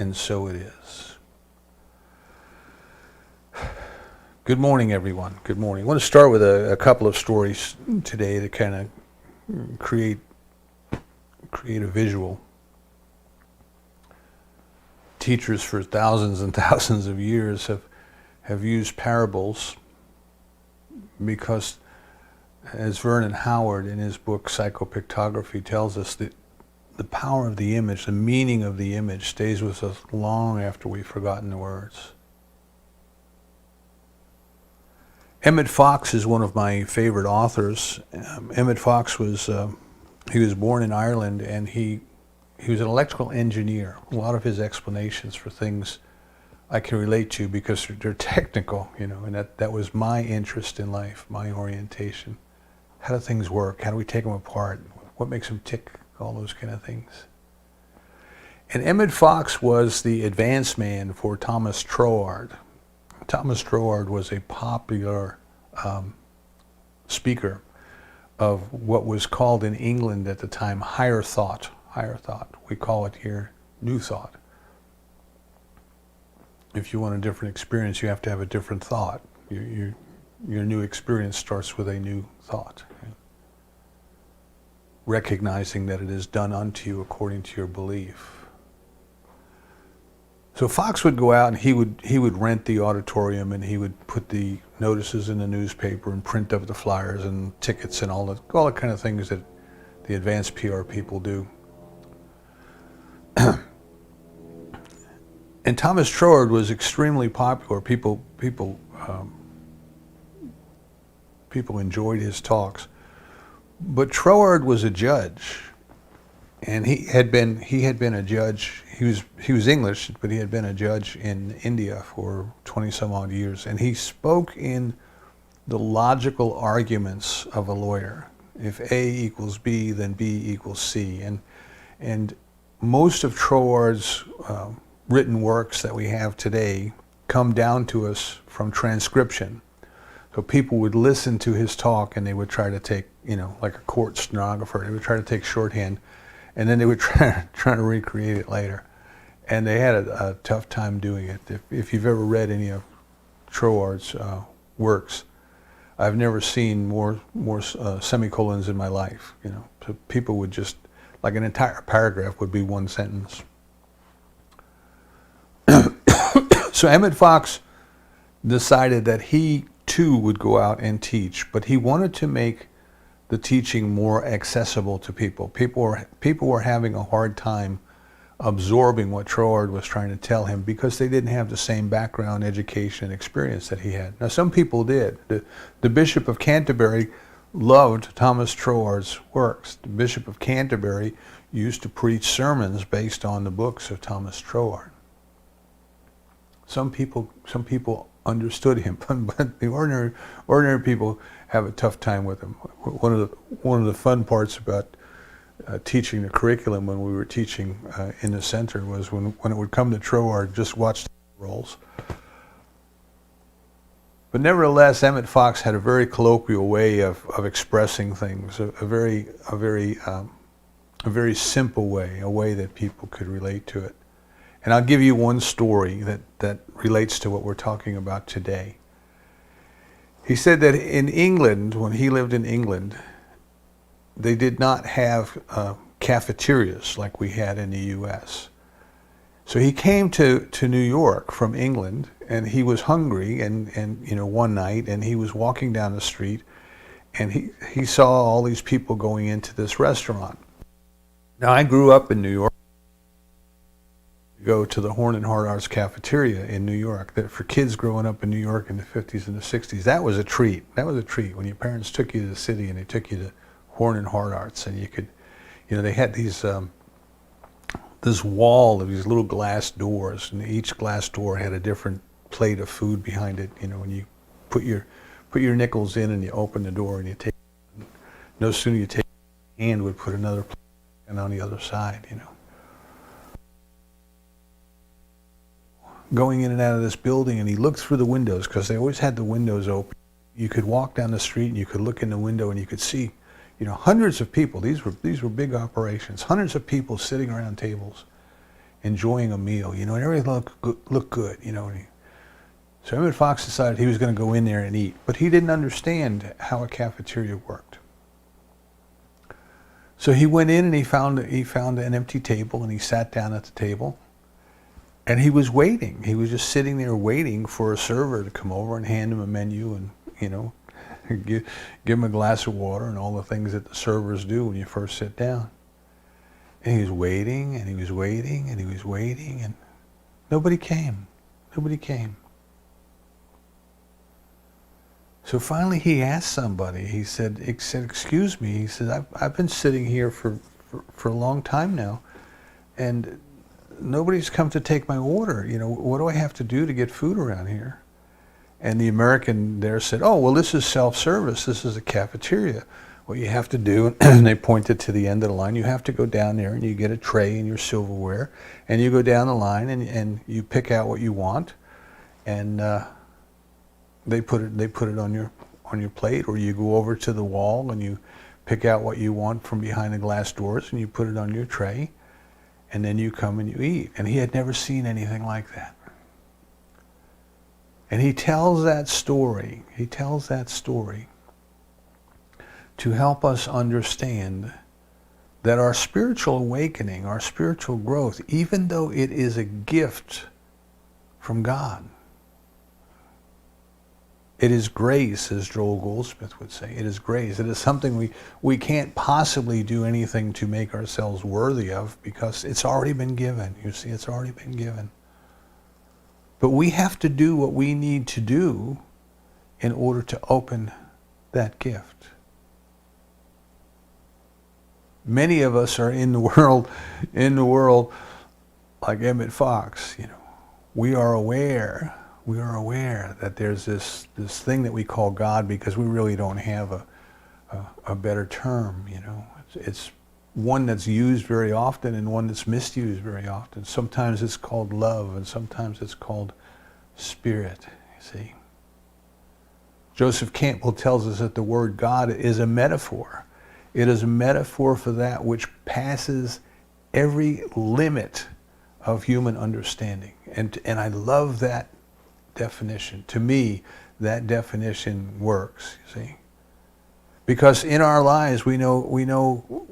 and so it is. Good morning, everyone. Good morning. I want to start with a couple of stories today to kind of create a visual. Teachers for thousands and thousands of years have used parables because, as Vernon Howard in his book Psychopictography tells us, that the power of the image, the meaning of the image, stays with us long after we've forgotten the words. Emmett Fox is one of my favorite authors. Emmett Fox was born in Ireland, and he was an electrical engineer. A lot of his explanations for things I can relate to because they're technical, and that was my interest in life, my orientation. How do things work? How do we take them apart? What makes them tick? All those kind of things. And Emmett Fox was the advance man for Thomas Troward. Thomas Troward was a popular speaker of what was called in England at the time higher thought. Higher thought. We call it here new thought. If you want a different experience, you have to have a different thought. Your new experience starts with a new thought. Recognizing that it is done unto you according to your belief. So Fox would go out and he would rent the auditorium, and he would put the notices in the newspaper and print up the flyers and tickets and all the kind of things that the advanced PR people do. And Thomas Troward was extremely popular. People enjoyed his talks. But Troward was a judge, and he had been a judge. He was English, but he had been a judge in India for 20 some odd years, and he spoke in the logical arguments of a lawyer. If A equals B, then B equals C, and most of Troward's written works that we have today come down to us from transcription. So people would listen to his talk, and they would try to take, like a court stenographer, they would try to take shorthand, and then they would try to recreate it later. And they had a tough time doing it. If you've ever read any of Troward's works, I've never seen more semicolons in my life. So people would just, like an entire paragraph would be one sentence. So Emmett Fox decided that he too would go out and teach, but he wanted to make the teaching more accessible to people. People were having a hard time absorbing what Troward was trying to tell him because they didn't have the same background, education, and experience that he had. Now, some people did. The Bishop of Canterbury loved Thomas Troward's works. The Bishop of Canterbury used to preach sermons based on the books of Thomas Troward. Some people understood him, but the ordinary people have a tough time with him. One of the fun parts about teaching the curriculum when we were teaching in the center was when it would come to Troward, just watch the rolls. But nevertheless, Emmett Fox had a very colloquial way of expressing things, a very simple way, a way that people could relate to it. And I'll give you one story that relates to what we're talking about today. He said that in England, when he lived in England, they did not have cafeterias like we had in the U.S. So he came to New York from England, and he was hungry, and one night, and he was walking down the street, and he saw all these people going into this restaurant. Now, I grew up in New York. Go to the Horn and Hard Arts cafeteria in New York. That for kids growing up in New York in the 50s and the 60s, that was a treat. That was a treat when your parents took you to the city and they took you to Horn and Hard Arts, and you could, they had these this wall of these little glass doors, and each glass door had a different plate of food behind it. When you put your nickels in and you open the door and you take, no sooner you take, your hand would put another plate and on the other side. Going in and out of this building, and he looked through the windows because they always had the windows open. You could walk down the street and you could look in the window and you could see, hundreds of people. These were big operations. Hundreds of people sitting around tables, enjoying a meal, and everything looked good, So Emmett Fox decided he was going to go in there and eat, but he didn't understand how a cafeteria worked. So he went in and he found an empty table, and he sat down at the table, and he was waiting. He was just sitting there waiting for a server to come over and hand him a menu and, give him a glass of water and all the things that the servers do when you first sit down. And he was waiting, and he was waiting, and he was waiting, and nobody came. Nobody came. So finally he asked somebody, he said, excuse me, he said, I've been sitting here for a long time now, and nobody's come to take my order. What do I have to do to get food around here? And the American there said, oh, well, this is self-service. This is a cafeteria. What you have to do, and they pointed to the end of the line, you have to go down there and you get a tray and your silverware, and you go down the line and you pick out what you want, and they put it on your plate, or you go over to the wall and you pick out what you want from behind the glass doors and you put it on your tray, and then you come and you eat. And he had never seen anything like that. And he tells that story. He tells that story to help us understand that our spiritual awakening, our spiritual growth, even though it is a gift from God, it is grace, as Joel Goldsmith would say. It is grace. It is something we can't possibly do anything to make ourselves worthy of, because it's already been given. You see, it's already been given. But we have to do what we need to do in order to open that gift. Many of us are in the world like Emmett Fox. We are aware that there's this thing that we call God, because we really don't have a better term. It's one that's used very often and one that's misused very often. Sometimes it's called love, and sometimes it's called spirit. You see, Joseph Campbell tells us that the word God is a metaphor. It is a metaphor for that which passes every limit of human understanding. And I love that definition. To me, that definition works, you see. Because in our lives, we know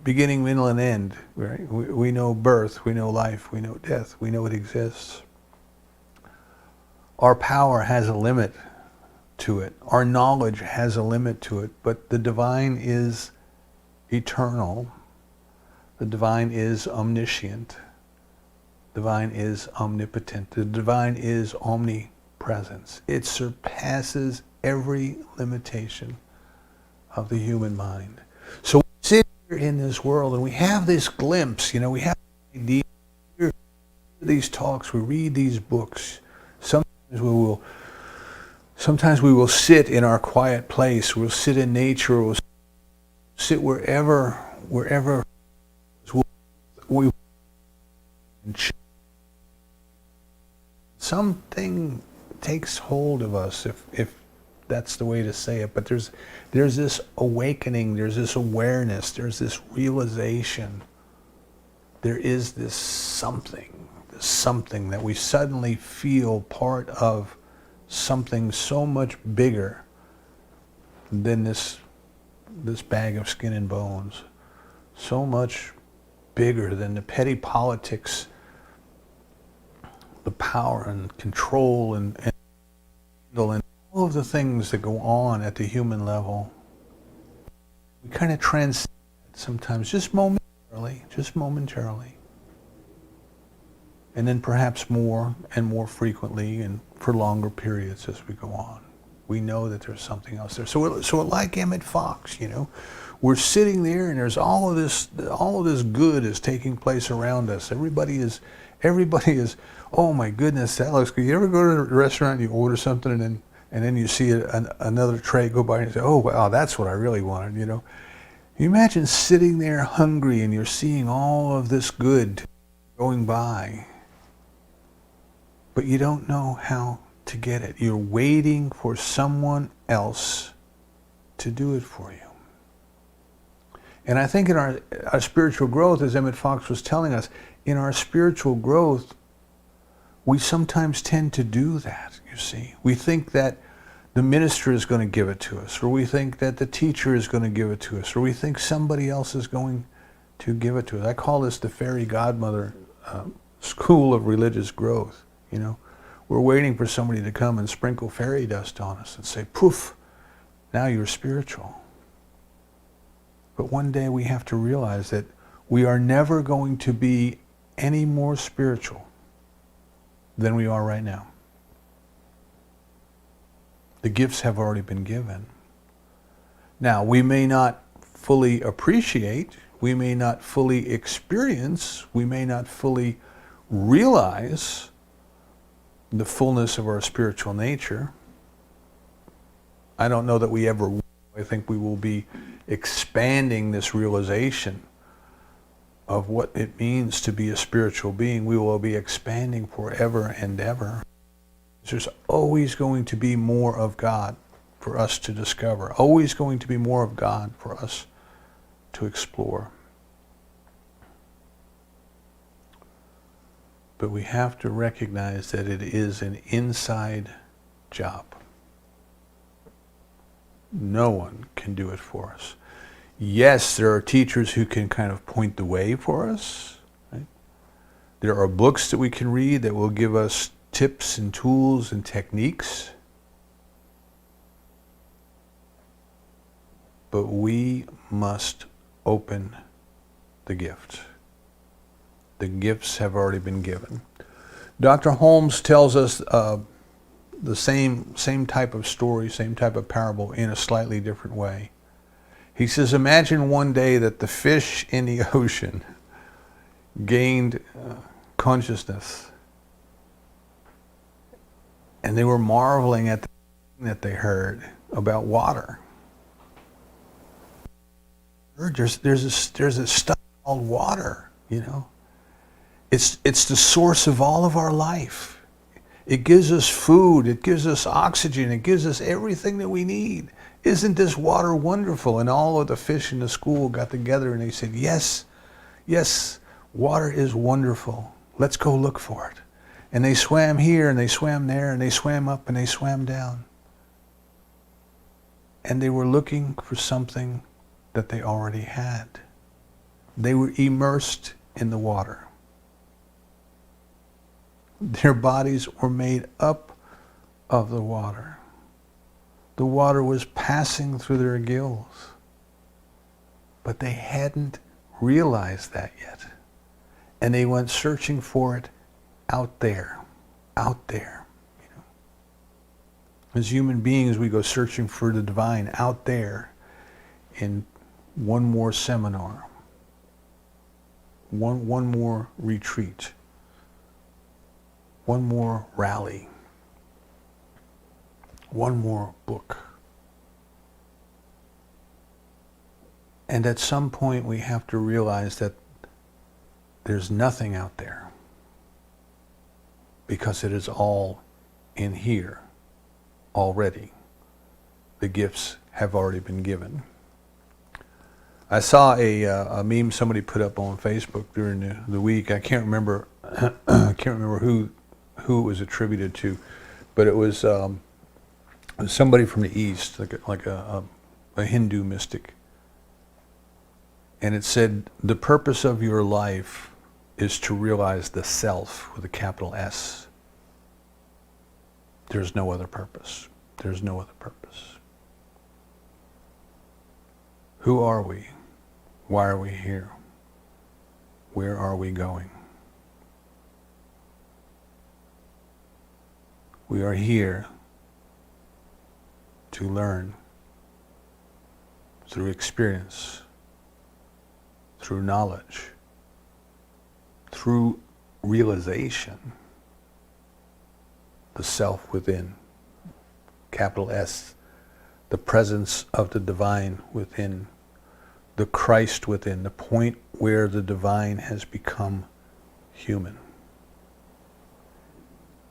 beginning, middle, and end, right? We know birth, we know life, we know death, we know it exists. Our power has a limit to it. Our knowledge has a limit to it, but the divine is eternal. The divine is omniscient. The divine is omnipotent. The divine is omnipresence. It surpasses every limitation of the human mind. So we sit here in this world and we have this glimpse, we have ideas, we hear these talks, we read these books. Sometimes we will sit in our quiet place, we'll sit in nature, we'll sit wherever we something takes hold of us, if that's the way to say it. But there's this awakening, there's this awareness, there's this realization. There is this something that we suddenly feel part of something so much bigger than this bag of skin and bones, so much bigger than the petty politics, the power and control and all of the things that go on at the human level. We kind of transcend it sometimes, just momentarily. And then perhaps more and more frequently and for longer periods as we go on. We know that there's something else there. So we're like Emmett Fox, We're sitting there and there's all of this good is taking place around us. Everybody is, oh my goodness, that looks good. You ever go to a restaurant and you order something and then you see another tray go by and you say, oh wow, that's what I really wanted, You imagine sitting there hungry and you're seeing all of this good going by, but you don't know how to get it. You're waiting for someone else to do it for you. And I think in our spiritual growth, as Emmett Fox was telling us, in our spiritual growth, we sometimes tend to do that, you see. We think that the minister is going to give it to us, or we think that the teacher is going to give it to us, or we think somebody else is going to give it to us. I call this the fairy godmother school of religious growth, you know. We're waiting for somebody to come and sprinkle fairy dust on us and say, poof, now you're spiritual. But one day we have to realize that we are never going to be any more spiritual than we are right now. The gifts have already been given. Now, we may not fully appreciate, we may not fully experience, we may not fully realize the fullness of our spiritual nature. I don't know that we ever will. I think we will be expanding this realization of what it means to be a spiritual being. We will be expanding forever and ever. There's always going to be more of God for us to discover, always going to be more of God for us to explore. But we have to recognize that it is an inside job. No one can do it for us. Yes, there are teachers who can kind of point the way for us. Right? There are books that we can read that will give us tips and tools and techniques. But we must open the gift. The gifts have already been given. Dr. Holmes tells us the same type of story, same type of parable in a slightly different way. He says, imagine one day that the fish in the ocean gained consciousness, and they were marveling at the thing that they heard about water. There's a stuff called water, you know. It's the source of all of our life. It gives us food, it gives us oxygen, it gives us everything that we need. Isn't this water wonderful? And all of the fish in the school got together and they said, yes, water is wonderful. Let's go look for it. And they swam here and they swam there and they swam up and they swam down. And they were looking for something that they already had. They were immersed in the water. Their bodies were made up of the water. The water was passing through their gills. But they hadn't realized that yet. And they went searching for it out there. You know. As human beings, we go searching for the divine out there in one more seminar, one more retreat, one more rally, one more book. And at some point we have to realize that there's nothing out there because it is all in here already. The gifts have already been given. I saw a meme somebody put up on Facebook during the week. I can't remember who it was attributed to, but it was somebody from the East, like a Hindu mystic. And it said, the purpose of your life is to realize the self with a capital S. There's no other purpose. There's no other purpose. Who are we? Why are we here? Where are we going? We are here to learn through experience, through knowledge, through realization, the self within, capital S, the presence of the divine within, the Christ within, the point where the divine has become human.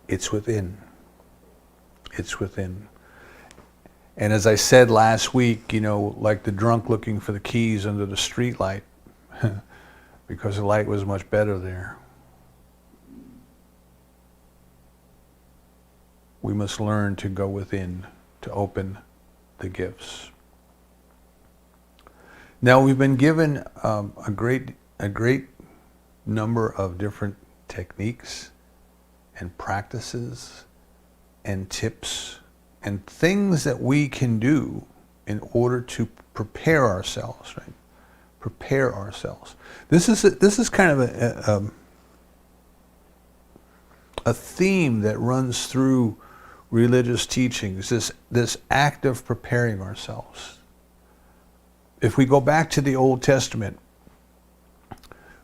It's within. It's within. And as I said last week, like the drunk looking for the keys under the street light, because the light was much better there. We must learn to go within, to open the gifts. Now, we've been given a great number of different techniques and practices and tips and things that we can do in order to prepare ourselves, right? Prepare ourselves. This is kind of a theme that runs through religious teachings, this act of preparing ourselves. If we go back to the Old Testament,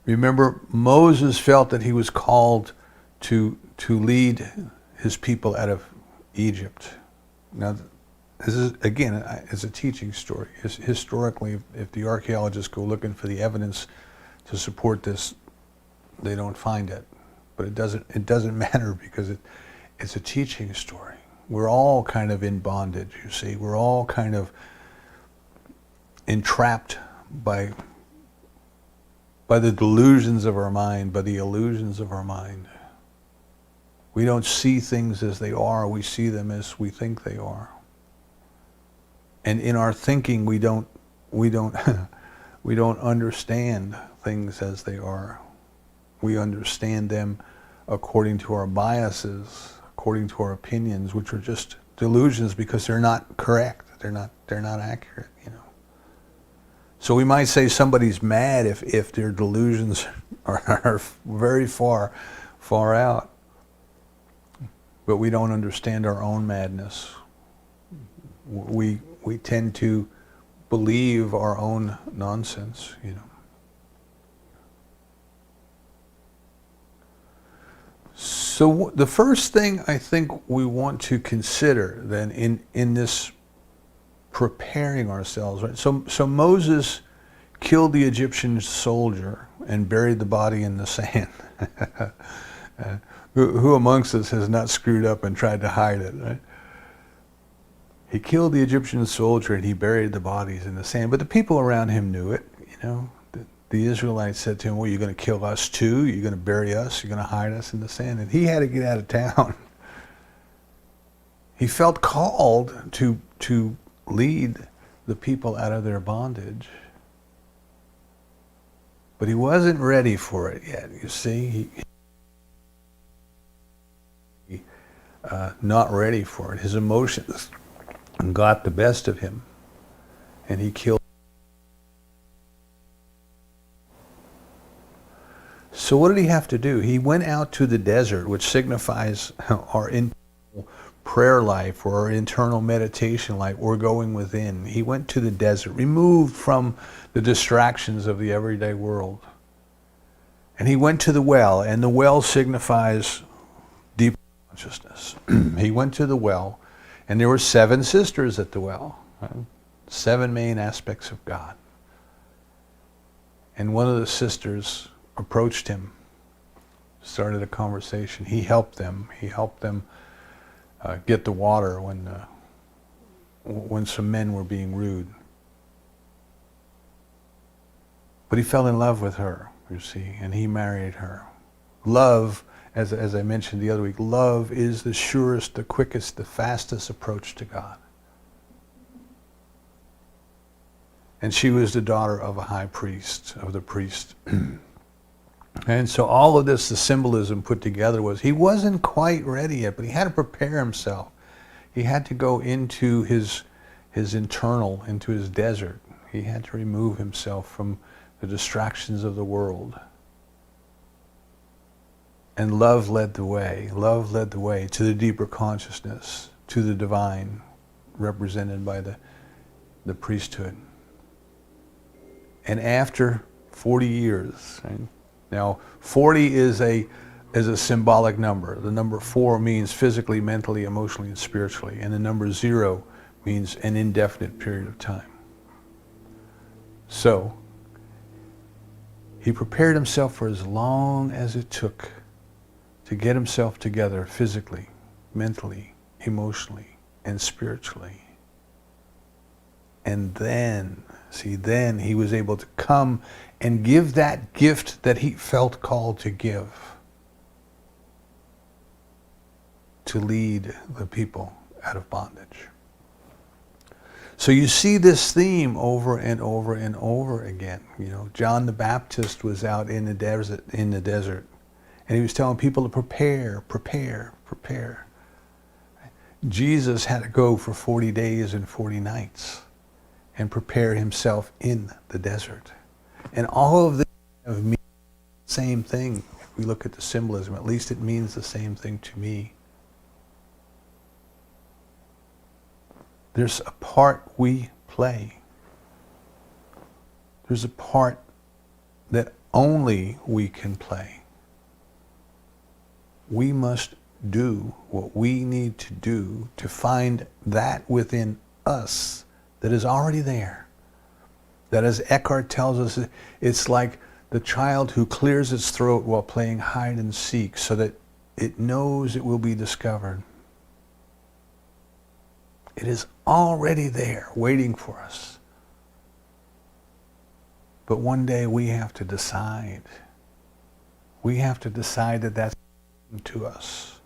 remember Moses felt that he was called to lead his people out of Egypt. Now, this is, again, it's a teaching story. Historically, if the archaeologists go looking for the evidence to support this, they don't find it. But it doesn't matter, because it's a teaching story. We're all kind of in bondage, you see. We're all kind of entrapped by the delusions of our mind, by the illusions of our mind. We don't see things as they are, we see them as we think they are. And in our thinking, we don't understand things as they are. We understand them according to our biases, according to our opinions, which are just delusions because they're not correct. They're not accurate, So we might say somebody's mad if their delusions are very far out. But we don't understand our own madness. We tend to believe our own nonsense, So the first thing I think we want to consider then in this preparing ourselves, right? So Moses killed the Egyptian soldier and buried the body in the sand. Who amongst us has not screwed up and tried to hide it, right? He killed the Egyptian soldier and he buried the bodies in the sand. But the people around him knew it, The Israelites said to him, well, you're going to kill us too? You're going to bury us? You're going to hide us in the sand? And he had to get out of town. He felt called to lead the people out of their bondage. But he wasn't ready for it yet, you see. Not ready for it. His emotions got the best of him, and he killed. So what did he have to do? He went out to the desert, which signifies our internal prayer life or our internal meditation life, or going within. He went to the desert, removed from the distractions of the everyday world. And he went to the well, and the well signifies deep consciousness. He went to the well, and there were 7 sisters at the well, right? 7 main aspects of God. And one of the sisters approached him, started a conversation. He helped them. He helped them get the water when some men were being rude. But he fell in love with her, you see, and he married her. Love, as I mentioned the other week, love is the surest, the quickest, the fastest approach to God. And she was the daughter of a high priest, of the priest. And so all of this, the symbolism put together was, he wasn't quite ready yet, but he had to prepare himself. He had to go into his internal, into his desert. He had to remove himself from the distractions of the world. And love led the way. Love led the way to the deeper consciousness, to the divine, represented by the priesthood. And after 40 years, right? Now, 40 is a symbolic number. The number 4 means physically, mentally, emotionally, and spiritually. And the number 0 means an indefinite period of time. So, he prepared himself for as long as it took to get himself together physically, mentally, emotionally, and spiritually. And then, then he was able to come and give that gift that he felt called to give, to lead the people out of bondage. So you see this theme over and over and over again. You know, John the Baptist was out in the desert, and he was telling people to prepare, prepare, prepare. Jesus had to go for 40 days and 40 nights and prepare himself in the desert. And all of this means the same thing. If we look at the symbolism, at least it means the same thing to me. There's a part we play. There's a part that only we can play. We must do what we need to do to find that within us that is already there. That, as Eckhart tells us, it's like the child who clears its throat while playing hide and seek so that it knows it will be discovered. It is already there, waiting for us. But one day we have to decide. We have to decide that that's to us.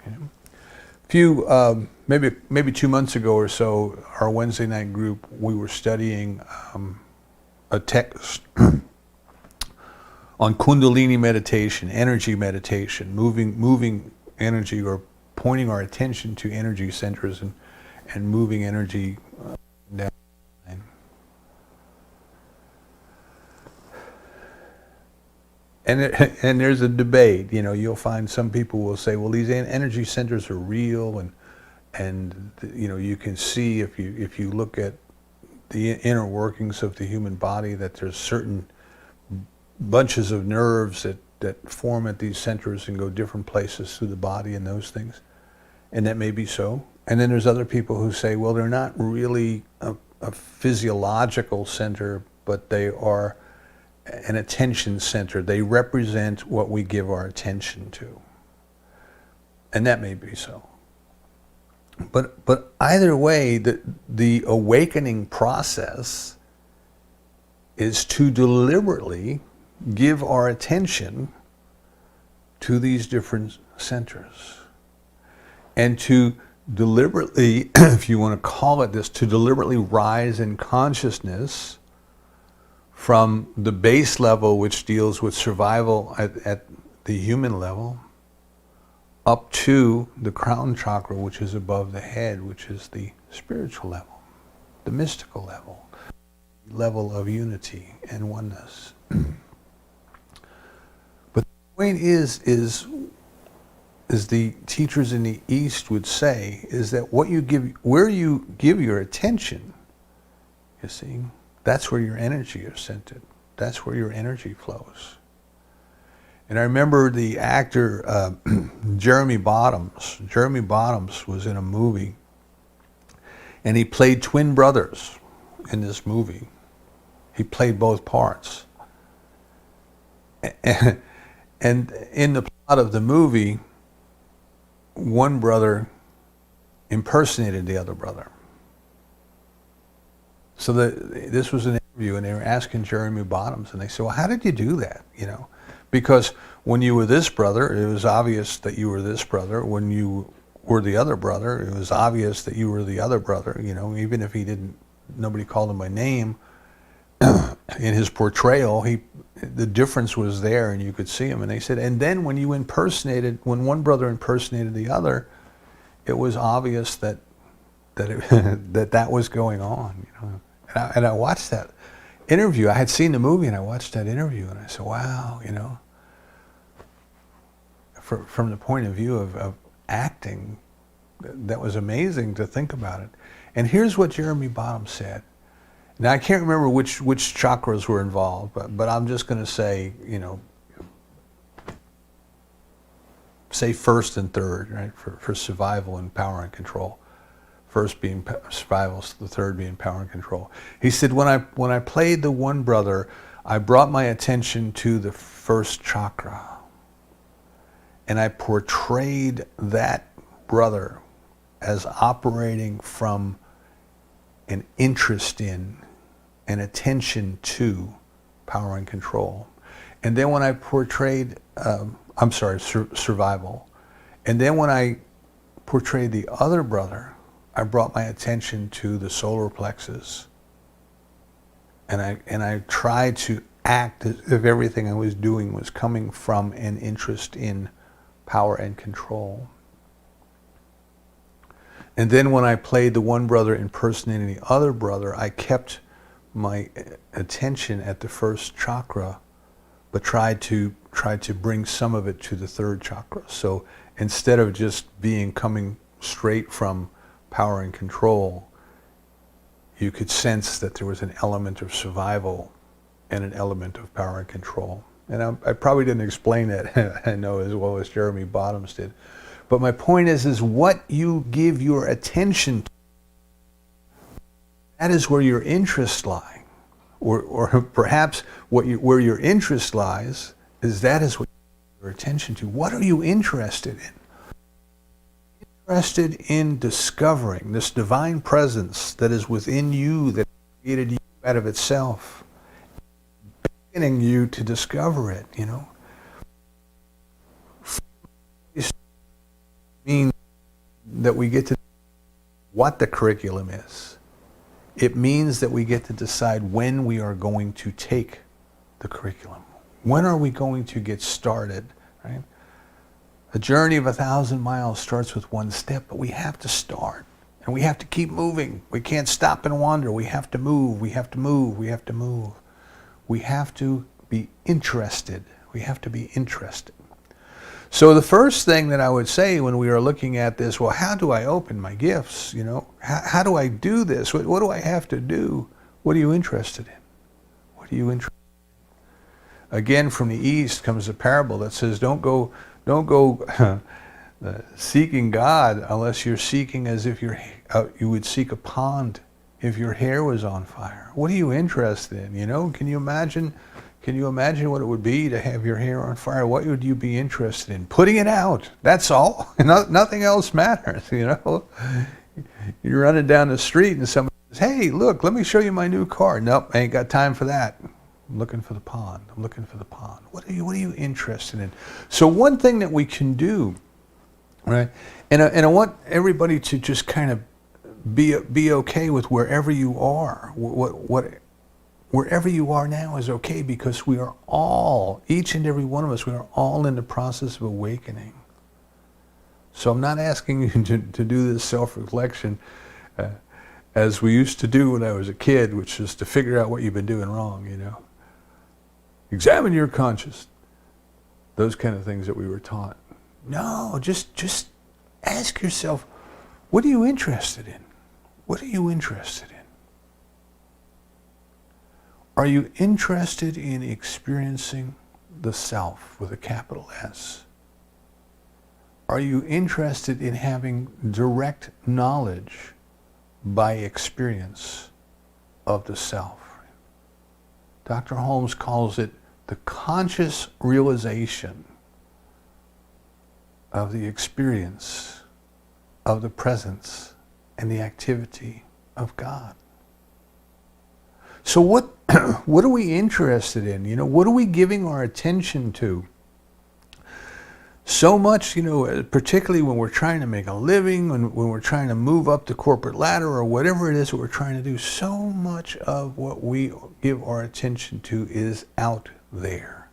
Okay? Maybe 2 months ago or so, our Wednesday night group, we were studying a text on Kundalini meditation, energy meditation, moving energy, or pointing our attention to energy centers and moving energy down the line. And there's a debate. You know, you'll find some people will say, well, these energy centers are real, and you know, you can see if you look at the inner workings of the human body that there's certain bunches of nerves that form at these centers and go different places through the body and those things. And that may be so. And then there's other people who say, well, they're not really a physiological center, but they are an attention center. They represent what we give our attention to. And that may be so. But either way, the awakening process is to deliberately give our attention to these different centers. And to deliberately, if you want to call it this, to deliberately rise in consciousness from the base level, which deals with survival at the human level, up to the crown chakra, which is above the head, which is the spiritual level, the mystical level of unity and oneness. But the point is the teachers in the East would say, is that where you give your attention, you see, that's where your energy is centered. That's where your energy flows. And I remember the actor Jeremy Bottoms. Jeremy Bottoms was in a movie, and he played twin brothers in this movie. He played both parts. And in the plot of the movie, one brother impersonated the other brother. So this was an interview, and they were asking Jeremy Bottoms, and they said, well, how did you do that? You know, because when you were this brother, it was obvious that you were this brother. When you were the other brother, it was obvious that you were the other brother. You know, even if nobody called him by name, in his portrayal, the difference was there, and you could see him. And they said, and then when one brother impersonated the other, it was obvious that that was going on. You know, and I watched that interview. I had seen the movie, and I watched that interview, and I said, wow, you know, from the point of view of acting, that was amazing to think about it. And here's what Jeremy Bottoms said. Now, I can't remember which chakras were involved, but I'm just going to say, you know, say first and third, right, for survival and power and control. First being survival, the third being power and control. He said, when I played the one brother, I brought my attention to the first chakra, and I portrayed that brother as operating from an interest in, an attention to power and control. And then when I portrayed, survival. And then when I portrayed the other brother, I brought my attention to the solar plexus. And I tried to act as if everything I was doing was coming from an interest in power and control. And then when I played the one brother impersonating the other brother, I kept my attention at the first chakra, but tried to bring some of it to the third chakra. So instead of just coming straight from power and control, you could sense that there was an element of survival and an element of power and control. And I probably didn't explain that, I know, as well as Jeremy Bottoms did. But my point is what you give your attention to, that is where your interests lie. Or perhaps where your interest lies is what you give your attention to. What are you interested in? Interested in discovering this divine presence that is within you, that created you out of itself, beckoning you to discover it, you know. Means that we get to what the curriculum is. It means that we get to decide when we are going to take the curriculum. When are we going to get started, right? A journey of 1,000 miles starts with one step, but we have to start. And we have to keep moving. We can't stop and wander. We have to move. We have to move. We have to move. We have to be interested. We have to be interested. So the first thing that I would say when we are looking at this, well, how do I open my gifts? You know, how do I do this? What do I have to do? What are you interested in? What are you interested in? Again, from the East comes a parable that says, don't go seeking God unless you're seeking as if you would seek a pond if your hair was on fire. What are you interested in? You know, can you imagine what it would be to have your hair on fire? What would you be interested in? Putting it out. That's all. Nothing else matters, you know. You're running down the street and somebody says, hey, look, let me show you my new car. Nope, I ain't got time for that. I'm looking for the pond. I'm looking for the pond. What are you interested in? So one thing that we can do, right? And I want everybody to just kind of be okay with wherever you are. Wherever you are now is okay, because we are all, each and every one of us, we are all in the process of awakening. So I'm not asking you to do this self-reflection as we used to do when I was a kid, which is to figure out what you've been doing wrong, you know. Examine your conscience. Those kind of things that we were taught. No, just ask yourself, what are you interested in? What are you interested in? Are you interested in experiencing the self with a capital S? Are you interested in having direct knowledge by experience of the self? Dr. Holmes calls it the conscious realization of the experience of the presence and the activity of God. So what are we interested in? You know, what are we giving our attention to? So much, you know, particularly when we're trying to make a living, when we're trying to move up the corporate ladder or whatever it is that we're trying to do, so much of what we give our attention to is out there.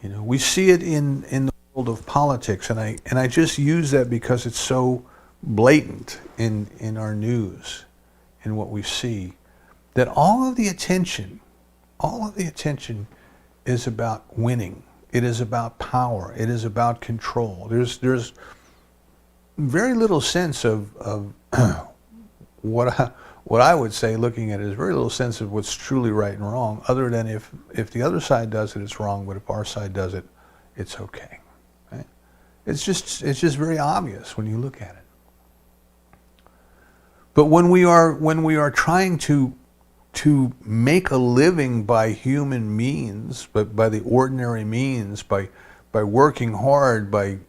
You know, we see it in the world of politics, and I just use that because it's so blatant in our news, in what we see, that all of the attention is about winning. It is about power. It is about control. There's very little sense of what I would say, looking at it, is very little sense of what's truly right and wrong, other than if the other side does it, it's wrong, but if our side does it, it's okay. Right? It's just very obvious when you look at it. But when we are trying to make a living by human means, but by the ordinary means, by working hard, by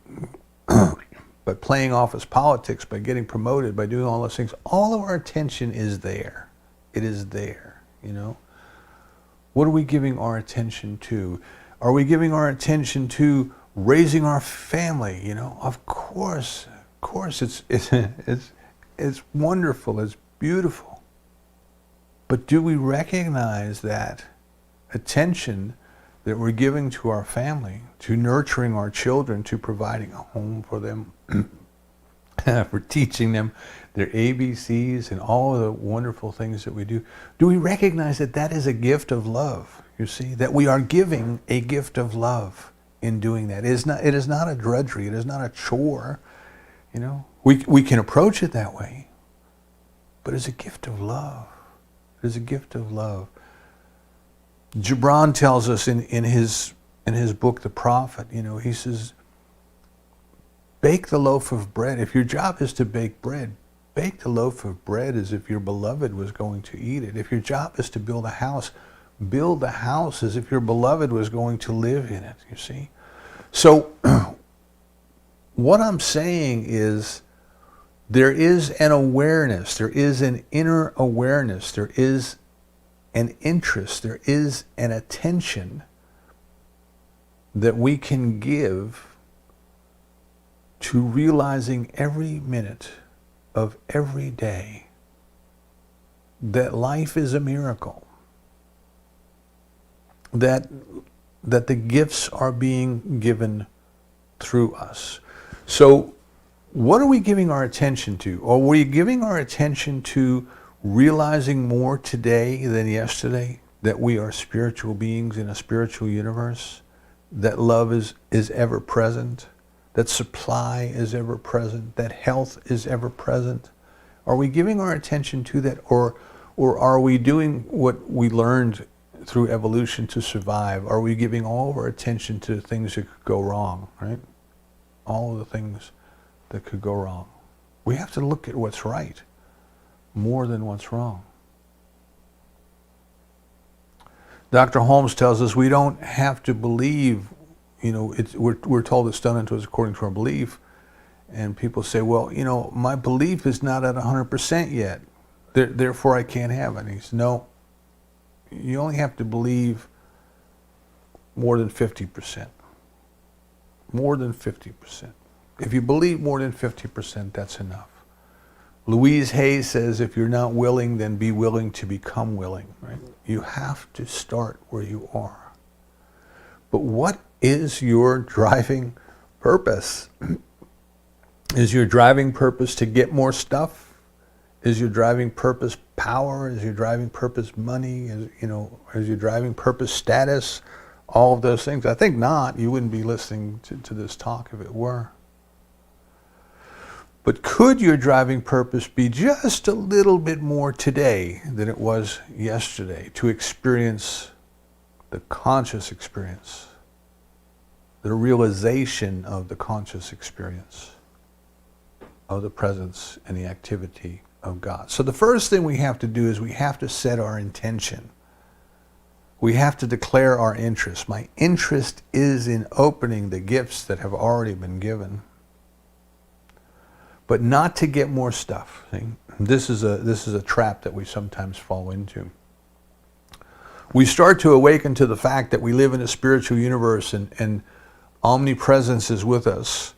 by playing office politics, by getting promoted, by doing all those things, all of our attention is there. It is there, you know. What are we giving our attention to? Are we giving our attention to raising our family? You know, of course, it's wonderful, it's beautiful. But do we recognize that attention that we're giving to our family, to nurturing our children, to providing a home for them, for teaching them their ABCs and all of the wonderful things that we do? Do we recognize that that is a gift of love? You see, that we are giving a gift of love in doing that. It is not a drudgery. It is not a chore. You know, we can approach it that way, but it's a gift of love. It is a gift of love. Gibran tells us in his book, The Prophet, you know, he says, bake the loaf of bread. If your job is to bake bread, bake the loaf of bread as if your beloved was going to eat it. If your job is to build a house, build the house as if your beloved was going to live in it, you see. So what I'm saying is there is an awareness, there is an inner awareness, there is an interest, there is an attention that we can give to realizing every minute of every day that life is a miracle, that the gifts are being given through us. So what are we giving our attention to? Are we giving our attention to realizing more today than yesterday that we are spiritual beings in a spiritual universe, that love is ever present, that supply is ever present, that health is ever present? Are we giving our attention to that, or are we doing what we learned through evolution to survive? Are we giving all of our attention to things that could go wrong, right? All of the things that could go wrong. We have to look at what's right more than what's wrong. Dr. Holmes tells us we don't have to believe, you know, we're told it's done unto us according to our belief. And people say, well, you know, my belief is not at 100% yet, therefore I can't have it. And he says, no, you only have to believe more than 50%. More than 50%. If you believe more than 50%, that's enough. Louise Hay says, if you're not willing, then be willing to become willing, right? You have to start where you are. But what is your driving purpose? Is your driving purpose to get more stuff? Is your driving purpose power? Is your driving purpose money? Is your driving purpose status? All of those things? I think not. You wouldn't be listening to this talk if it were. But could your driving purpose be just a little bit more today than it was yesterday, to experience the conscious experience, the realization of the conscious experience of the presence and the activity of God? So the first thing we have to do is we have to set our intention. We have to declare our interest. My interest is in opening the gifts that have already been given. But not to get more stuff. See? This is a trap that we sometimes fall into. We start to awaken to the fact that we live in a spiritual universe and omnipresence is with us,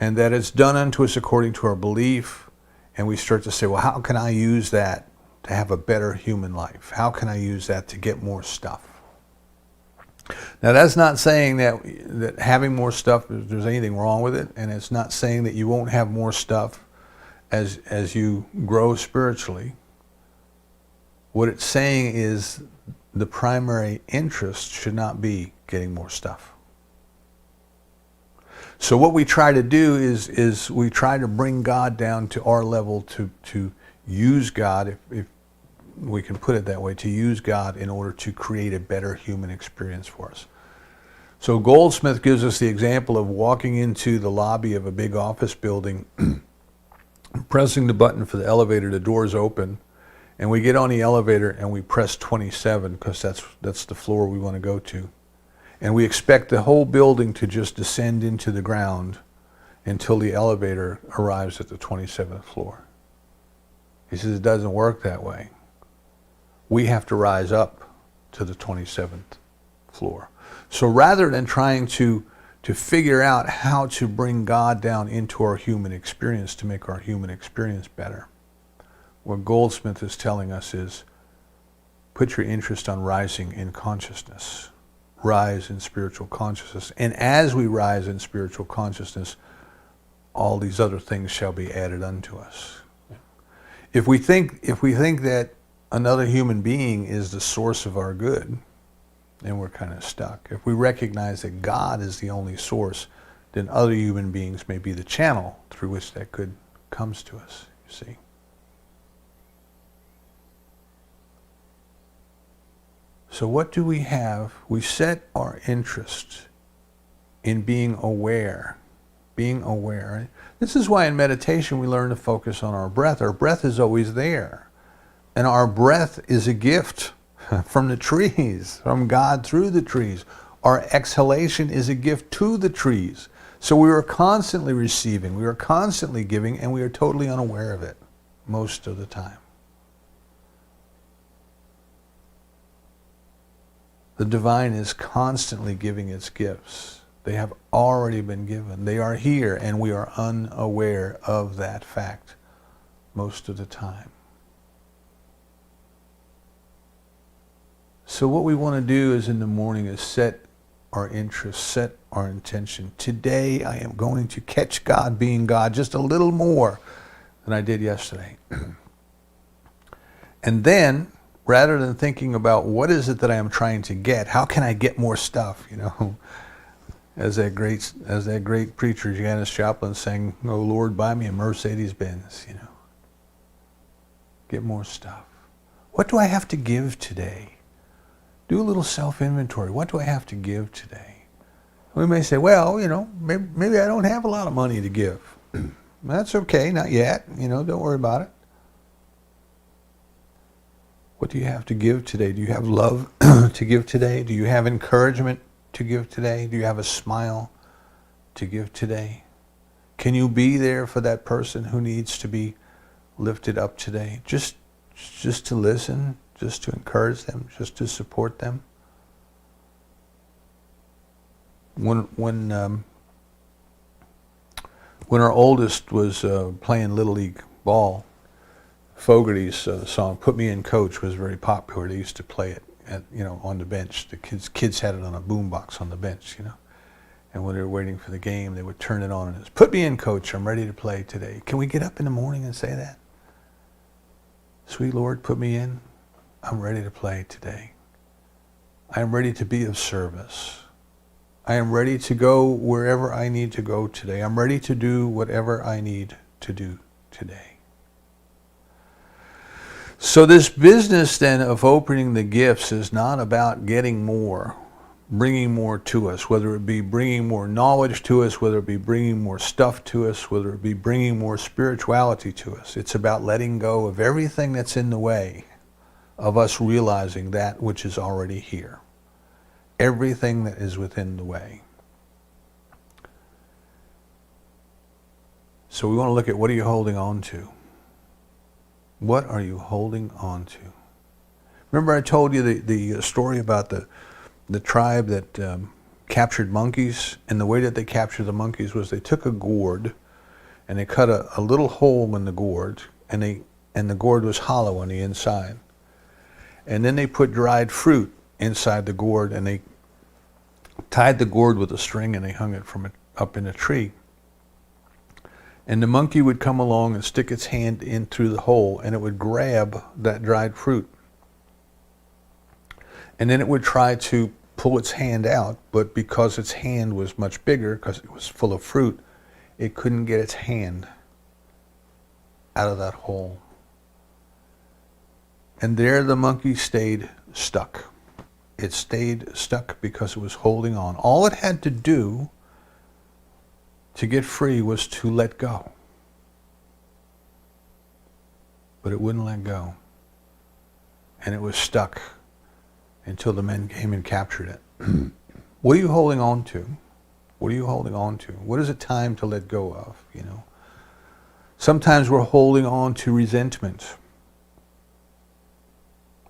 and that it's done unto us according to our belief, and we start to say, well, how can I use that to have a better human life? How can I use that to get more stuff? Now, that's not saying that having more stuff, there's anything wrong with it, and it's not saying that you won't have more stuff as you grow spiritually. What it's saying is the primary interest should not be getting more stuff. So what we try to do is we try to bring God down to our level to use God, if we can put it that way, to use God in order to create a better human experience for us. So Goldsmith gives us the example of walking into the lobby of a big office building, pressing the button for the elevator, the doors open, and we get on the elevator and we press 27 because that's the floor we want to go to. And we expect the whole building to just descend into the ground until the elevator arrives at the 27th floor. He says it doesn't work that way. We have to rise up to the 27th floor. So rather than trying to figure out how to bring God down into our human experience to make our human experience better, what Goldsmith is telling us is, put your interest on rising in consciousness. Rise in spiritual consciousness. And as we rise in spiritual consciousness, all these other things shall be added unto us. If we think that another human being is the source of our good, then we're kind of stuck. If we recognize that God is the only source, then other human beings may be the channel through which that good comes to us, you see. So what do we have? We set our interest in being aware. Being aware. This is why in meditation we learn to focus on our breath. Our breath is always there. And our breath is a gift from the trees, from God through the trees. Our exhalation is a gift to the trees. So we are constantly receiving, we are constantly giving, and we are totally unaware of it most of the time. The divine is constantly giving its gifts. They have already been given. They are here, and we are unaware of that fact most of the time. So what we want to do is in the morning is set our interest, set our intention. Today I am going to catch God being God just a little more than I did yesterday. And then, rather than thinking about what is it that I am trying to get, how can I get more stuff, you know? As that great preacher Janis Joplin sang, "Oh Lord, buy me a Mercedes-Benz," you know. Get more stuff. What do I have to give today? Do a little self-inventory. What do I have to give today? We may say, well, you know, maybe I don't have a lot of money to give. That's okay, not yet. You know, don't worry about it. What do you have to give today? Do you have love to give today? Do you have encouragement to give today? Do you have a smile to give today? Can you be there for that person who needs to be lifted up today? Just to listen, just to encourage them, just to support them. When our oldest was playing Little League ball, Fogerty's song "Put Me in, Coach" was very popular. They used to play it on the bench. The kids had it on a boombox on the bench, you know. And when they were waiting for the game, they would turn it on and it's, "Put me in, Coach. I'm ready to play today." Can we get up in the morning and say that? Sweet Lord, put me in. I'm ready to play today. I am ready to be of service. I am ready to go wherever I need to go today. I'm ready to do whatever I need to do today. So this business then of opening the gifts is not about getting more, bringing more to us, whether it be bringing more knowledge to us, whether it be bringing more stuff to us, whether it be bringing more spirituality to us. It's about letting go of everything that's in the way of us realizing that which is already here. Everything that is within the way. So we want to look at, what are you holding on to? What are you holding on to? Remember I told you the story about the tribe that captured monkeys, and the way that they captured the monkeys was they took a gourd and they cut a little hole in the gourd, and the gourd was hollow on the inside. And then they put dried fruit inside the gourd, and they tied the gourd with a string, and they hung it from up in a tree. And the monkey would come along and stick its hand in through the hole, and it would grab that dried fruit. And then it would try to pull its hand out, but because its hand was much bigger, because it was full of fruit, it couldn't get its hand out of that hole. And there the monkey stayed stuck. It stayed stuck because it was holding on. All it had to do to get free was to let go. But it wouldn't let go. And it was stuck until the men came and captured it. What are you holding on to? What are you holding on to? What is it time to let go of, Sometimes we're holding on to resentment.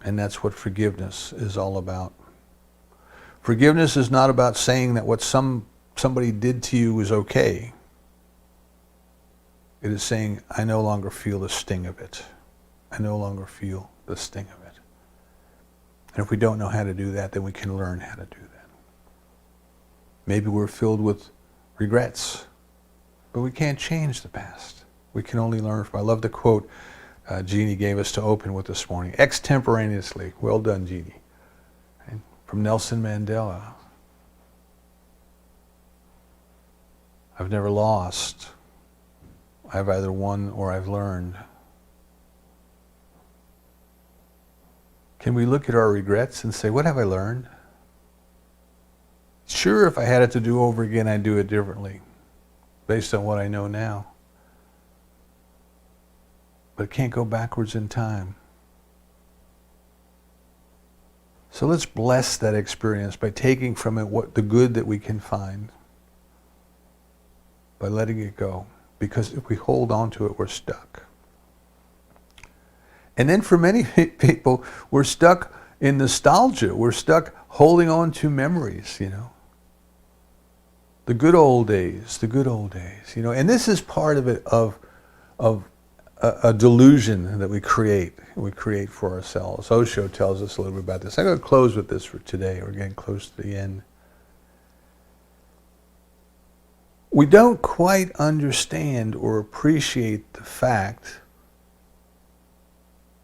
And that's what forgiveness is all about. Forgiveness is not about saying that what somebody did to you was okay. It is saying, I no longer feel the sting of it. I no longer feel the sting of it. And if we don't know how to do that, then we can learn how to do that. Maybe we're filled with regrets, but we can't change the past. We can only learn from. I love the quote Jeannie gave us to open with this morning. Extemporaneously. Well done, Jeannie. And from Nelson Mandela. I've never lost. I've either won or I've learned. Can we look at our regrets and say, what have I learned? Sure, if I had it to do over again, I'd do it differently, based on what I know now. But it can't go backwards in time. So let's bless that experience by taking from it what the good that we can find, by letting it go. Because if we hold on to it, we're stuck. And then for many people, we're stuck in nostalgia. We're stuck holding on to memories, The good old days, And this is part of it, of a delusion that we create for ourselves. Osho tells us a little bit about this. I'm going to close with this for today. We're getting close to the end. We don't quite understand or appreciate the fact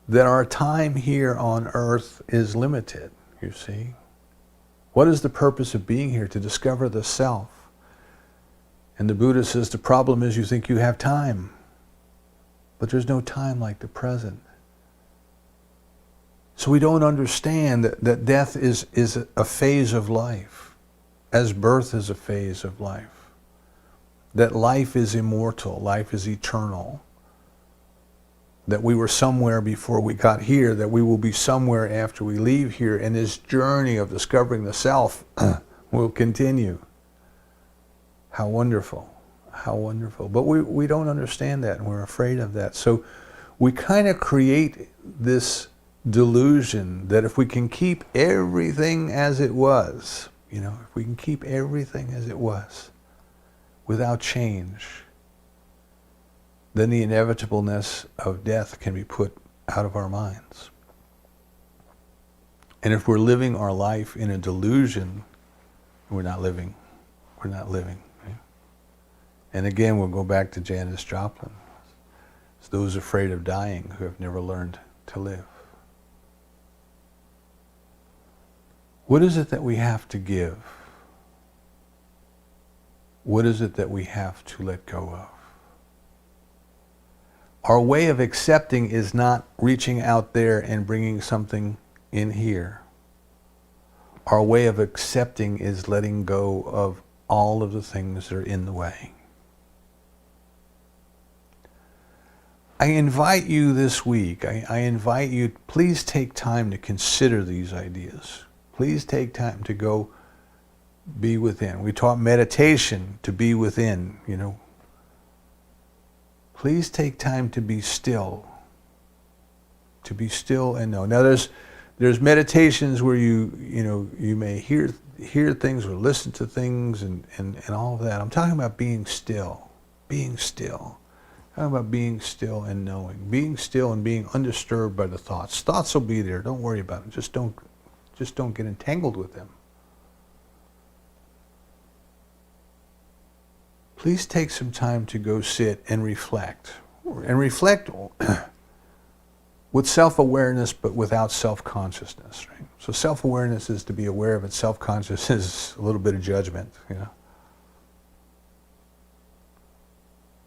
that our time here on earth is limited, you see. What is the purpose of being here? To discover the self. And the Buddha says the problem is you think you have time. But there's no time like the present. So we don't understand that death is a phase of life, as birth is a phase of life. That life is immortal, life is eternal. That we were somewhere before we got here, that we will be somewhere after we leave here, and this journey of discovering the self will continue. How wonderful. How wonderful. But we don't understand that, and we're afraid of that. So we kind of create this delusion that if we can keep everything as it was, if we can keep everything as it was, without change, then the inevitableness of death can be put out of our minds. And if we're living our life in a delusion, we're not living. We're not living. And again, we'll go back to Janis Joplin. It's those afraid of dying who have never learned to live. What is it that we have to give? What is it that we have to let go of? Our way of accepting is not reaching out there and bringing something in here. Our way of accepting is letting go of all of the things that are in the way. I invite you this week, I invite you, please take time to consider these ideas. Please take time to go be within. We taught meditation to be within, Please take time to be still. To be still and know. Now there's meditations where you may hear things or listen to things and all of that. I'm talking about being still. Being still. I'm talking about being still and knowing. Being still and being undisturbed by the thoughts. Thoughts will be there. Don't worry about them. Just don't get entangled with them. Please take some time to go sit and reflect. And reflect with self-awareness, but without self-consciousness. Right? So self-awareness is to be aware of it. Self-conscious is a little bit of judgment.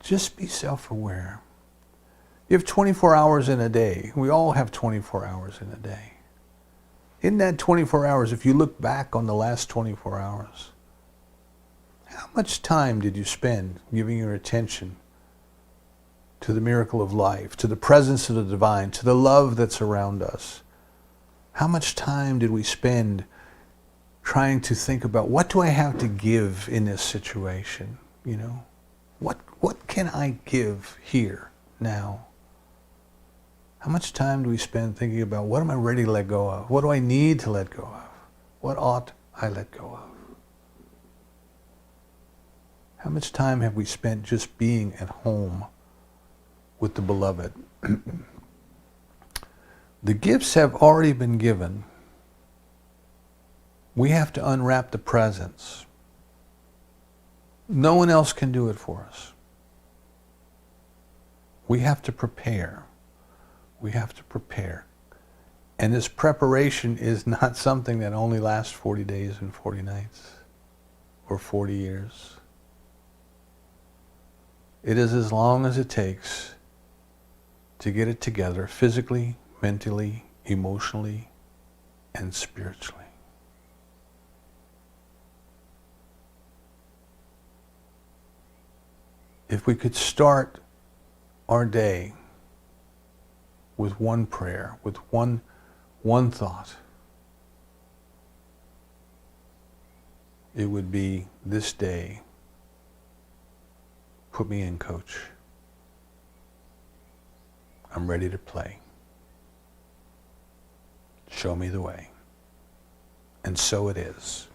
Just be self-aware. You have 24 hours in a day. We all have 24 hours in a day. In that 24 hours, if you look back on the last 24 hours, how much time did you spend giving your attention to the miracle of life, to the presence of the divine, to the love that's around us? How much time did we spend trying to think about, what do I have to give in this situation? You know, what can I give here now? How much time do we spend thinking about, what am I ready to let go of? What do I need to let go of? What ought I let go of? How much time have we spent just being at home with the beloved? The gifts have already been given. We have to unwrap the presents. No one else can do it for us. We have to prepare. We have to prepare. And this preparation is not something that only lasts 40 days and 40 nights or 40 years. It is as long as it takes to get it together physically, mentally, emotionally, and spiritually. If we could start our day with one prayer, with one thought, it would be, this day, put me in, Coach. I'm ready to play. Show me the way. And so it is.